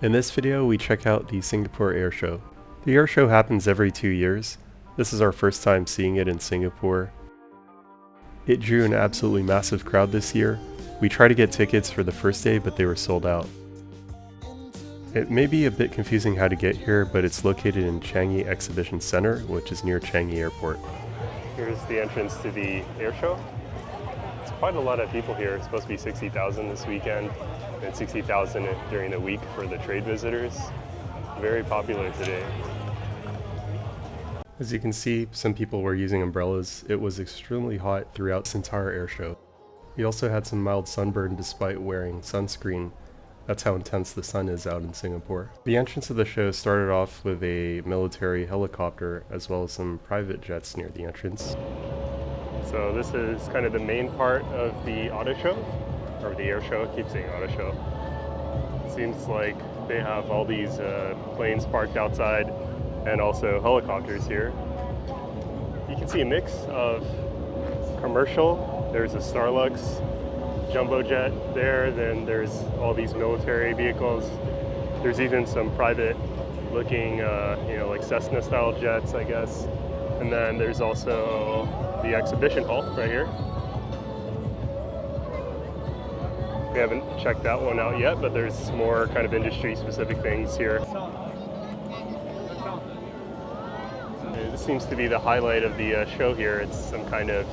In this video, we check out the Singapore Airshow. The Airshow happens every 2 years. This is our first time seeing it in Singapore. It drew an absolutely massive crowd this year. We tried to get tickets for the first day, but they were sold out. It may be a bit confusing how to get here, but it's located in Changi Exposition Center, which is near Changi Airport. Here's the entrance to the Airshow. It's quite a lot of people here. It's supposed to be 60,000 this weekend and 60,000 during the week for the trade visitors. Very popular today. As you can see, some people were using umbrellas. It was extremely hot throughout this entire airshow. We also had some mild sunburn despite wearing sunscreen. That's how intense the sun is out in Singapore. The entrance of the show started off with a military helicopter as well as some private jets near the entrance. So this is kind of the main part of the auto show, or the air show. I keep saying auto show. It seems like they have all these planes parked outside and also helicopters here. You can see a mix of commercial. There's a Starlux jumbo jet there, then there's all these military vehicles. There's even some private looking, like Cessna style jets, I guess. And then there's also the exhibition hall right here. We haven't checked that one out yet, but there's more kind of industry specific things here. This seems to be the highlight of the show here. It's some kind of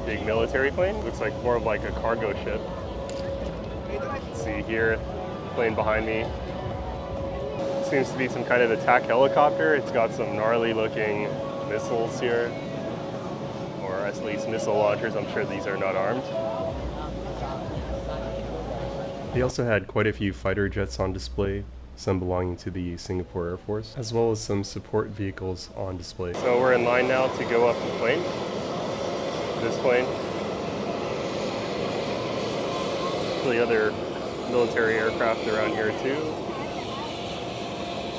big military plane. Looks like more of like a cargo ship. Let's see here, plane behind me. Seems to be some kind of attack helicopter. It's got some gnarly looking missiles here, or at least missile launchers. I'm sure these are not armed. They also had quite a few fighter jets on display, some belonging to the Singapore Air Force, as well as some support vehicles on display. So we're in line now to go up the plane. This plane. The other military aircraft around here too.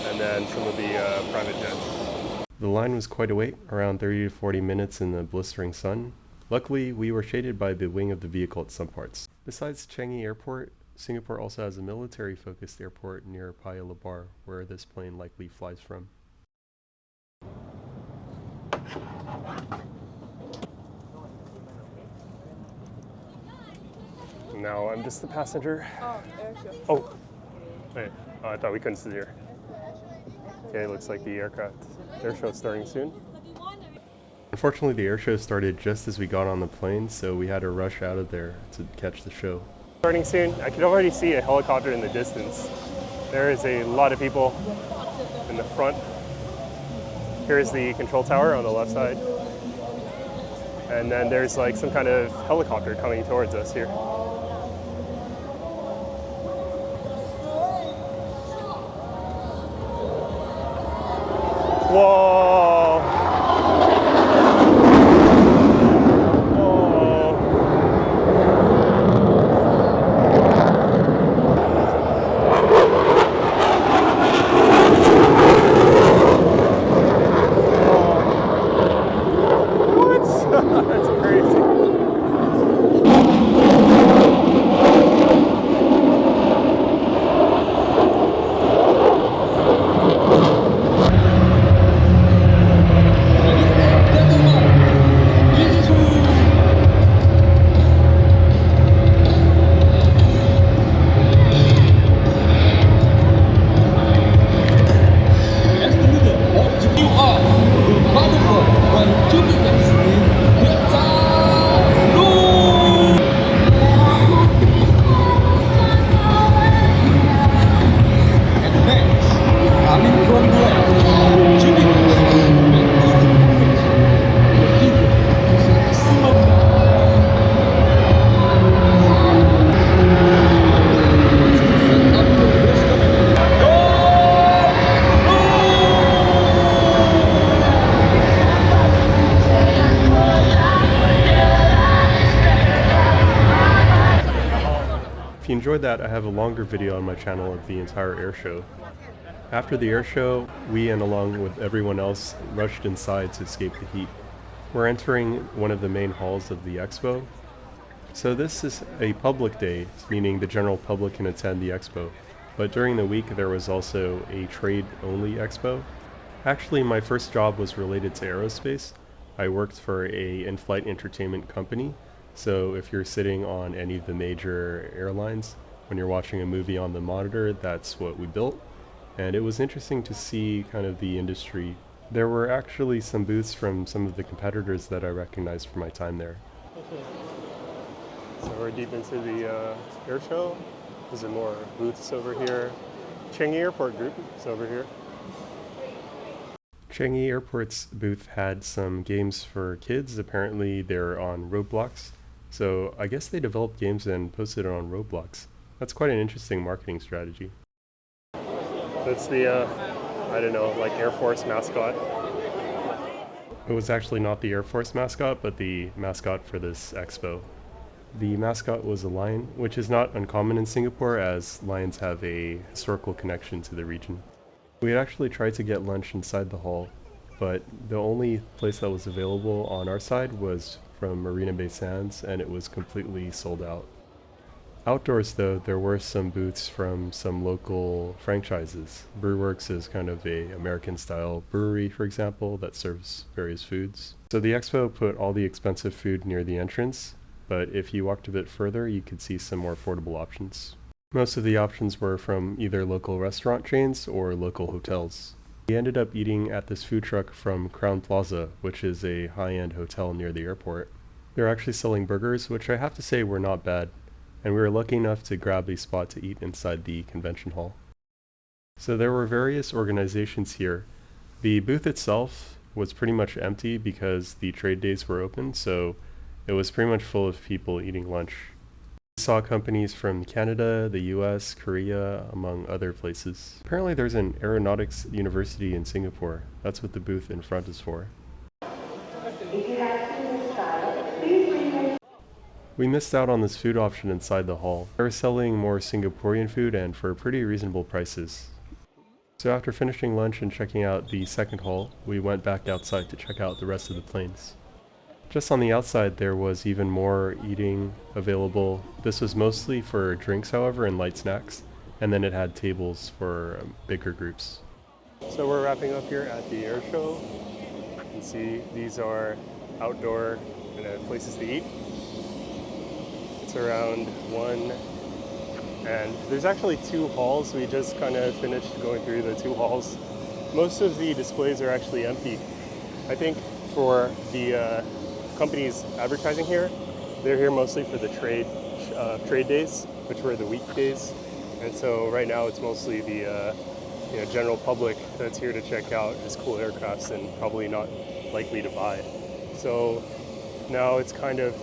And then some of the private jets. The line was quite a wait, around 30 to 40 minutes in the blistering sun. Luckily, we were shaded by the wing of the vehicle at some parts. Besides Changi Airport, Singapore also has a military-focused airport near Paya Lebar, where this plane likely flies from. Now I'm just the passenger. Oh, airshow. Oh, wait. Oh, I thought we couldn't sit here. Okay, looks like the airshow is starting soon. Unfortunately, the airshow started just as we got on the plane, so we had to rush out of there to catch the show. Starting soon. I could already see a helicopter in the distance. There is a lot of people in the front. Here's the control tower on the left side. And then there's like some kind of helicopter coming towards us here. Whoa! If you enjoyed that, I have a longer video on my channel of the entire airshow. After the airshow, we and along with everyone else rushed inside to escape the heat. We're entering one of the main halls of the expo. So this is a public day, meaning the general public can attend the expo. But during the week there was also a trade-only expo. Actually, my first job was related to aerospace. I worked for a in-flight entertainment company, so if you're sitting on any of the major airlines, when you're watching a movie on the monitor, that's what we built. And it was interesting to see kind of the industry. There were actually some booths from some of the competitors that I recognized from my time there. So we're deep into the air show. There's more booths over here. Changi Airport group is over here. Changi Airport's booth had some games for kids. Apparently they're on Roblox. So I guess they developed games and posted it on Roblox. That's quite an interesting marketing strategy. That's the, I don't know, like Air Force mascot. It was actually not the Air Force mascot, but the mascot for this expo. The mascot was a lion, which is not uncommon in Singapore as lions have a historical connection to the region. We had actually tried to get lunch inside the hall, but the only place that was available on our side was from Marina Bay Sands, and it was completely sold out. Outdoors though, there were some booths from some local franchises. Brewworks is kind of a American-style brewery, for example, that serves various foods. So the expo put all the expensive food near the entrance, but if you walked a bit further, you could see some more affordable options. Most of the options were from either local restaurant chains or local hotels. We ended up eating at this food truck from Crown Plaza, which is a high-end hotel near the airport. They're actually selling burgers, which I have to say were not bad, and we were lucky enough to grab a spot to eat inside the convention hall. So there were various organizations here. The booth itself was pretty much empty because the trade days were open, so it was pretty much full of people eating lunch. We saw companies from Canada, the US, Korea, among other places. Apparently there's an aeronautics university in Singapore. That's what the booth in front is for. We missed out on this food option inside the hall. They were selling more Singaporean food and for pretty reasonable prices. So after finishing lunch and checking out the second hall, we went back outside to check out the rest of the planes. Just on the outside there was even more eating available. This was mostly for drinks, however, and light snacks, and then it had tables for bigger groups. So we're wrapping up here at the air show. You can see these are outdoor places to eat. It's around 1, and there's actually 2 halls. We just kind of finished going through the 2 halls. Most of the displays are actually empty. I think for the companies advertising here, they're here mostly for the trade days, which were the weekdays, and so right now it's mostly the general public that's here to check out these cool aircrafts and probably not likely to buy. So now it's kind of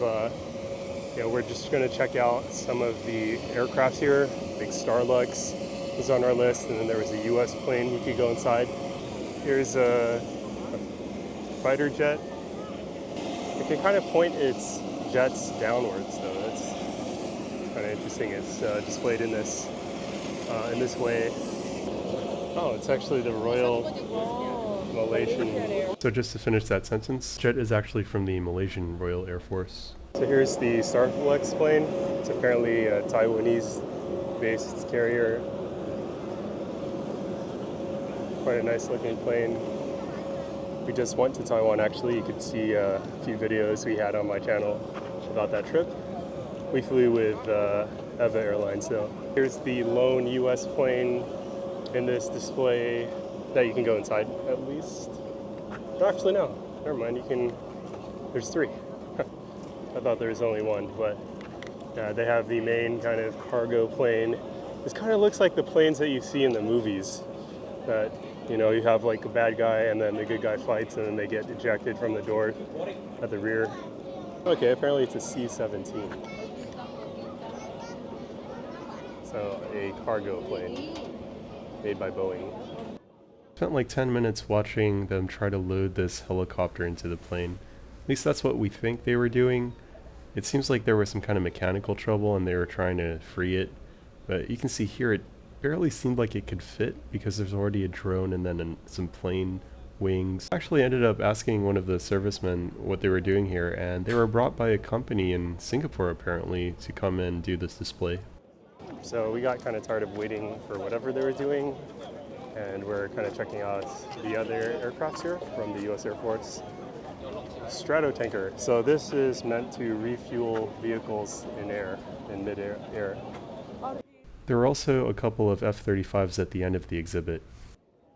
we're just going to check out some of the aircrafts here. Big Starlux was on our list, and then there was a US plane we could go inside. Here's a fighter jet. It can kind of point its jets downwards, though. That's kind of interesting. It's displayed in this way. Oh, it's actually the Royal Malaysian. So just to finish that sentence, jet is actually from the Malaysian Royal Air Force. So here's the Starlux plane. It's apparently a Taiwanese-based carrier. Quite a nice looking plane. We just went to Taiwan, actually. You could see a few videos we had on my channel about that trip. We flew with EVA Airlines, so. Here's the lone US plane in this display that you can go inside, at least. No, actually, no. Never mind, there's 3. I thought there was only 1, but they have the main kind of cargo plane. This kind of looks like the planes that you see in the movies, that you have like a bad guy and then the good guy fights and then they get ejected from the door at the rear. Okay, apparently it's a C-17. So a cargo plane made by Boeing. Spent like 10 minutes watching them try to load this helicopter into the plane. At least that's what we think they were doing. It seems like there was some kind of mechanical trouble and they were trying to free it. But you can see here it barely seemed like it could fit because there's already a drone and then some plane wings. I actually ended up asking one of the servicemen what they were doing here, and they were brought by a company in Singapore apparently to come and do this display. So we got kind of tired of waiting for whatever they were doing, and we're kind of checking out the other aircrafts here from the US Air Force. Stratotanker. So this is meant to refuel vehicles in mid-air. There were also a couple of F-35s at the end of the exhibit.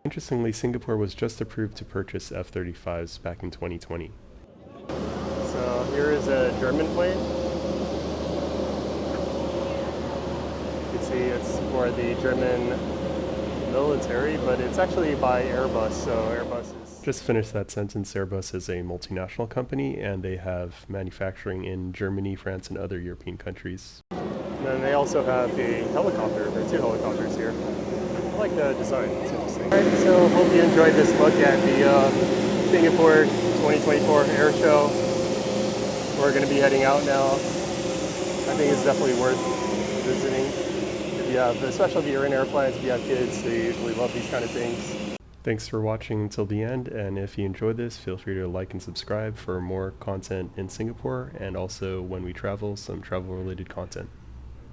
Interestingly, Singapore was just approved to purchase F-35s back in 2020. So here is a German plane. You can see it's for the German military, but it's actually by Airbus, so Airbus is... Just finished that sentence. Airbus is a multinational company, and they have manufacturing in Germany, France, and other European countries. And then they also have a helicopter. There are two helicopters here. I like the design, it's interesting. Alright, so hope you enjoyed this look at the Singapore 2024 Air Show. We're going to be heading out now. I think it's definitely worth visiting. If you have, especially if you're in airplanes, if you have kids, they usually love these kind of things. Thanks for watching until the end, and if you enjoyed this, feel free to like and subscribe for more content in Singapore, and also when we travel, some travel related content.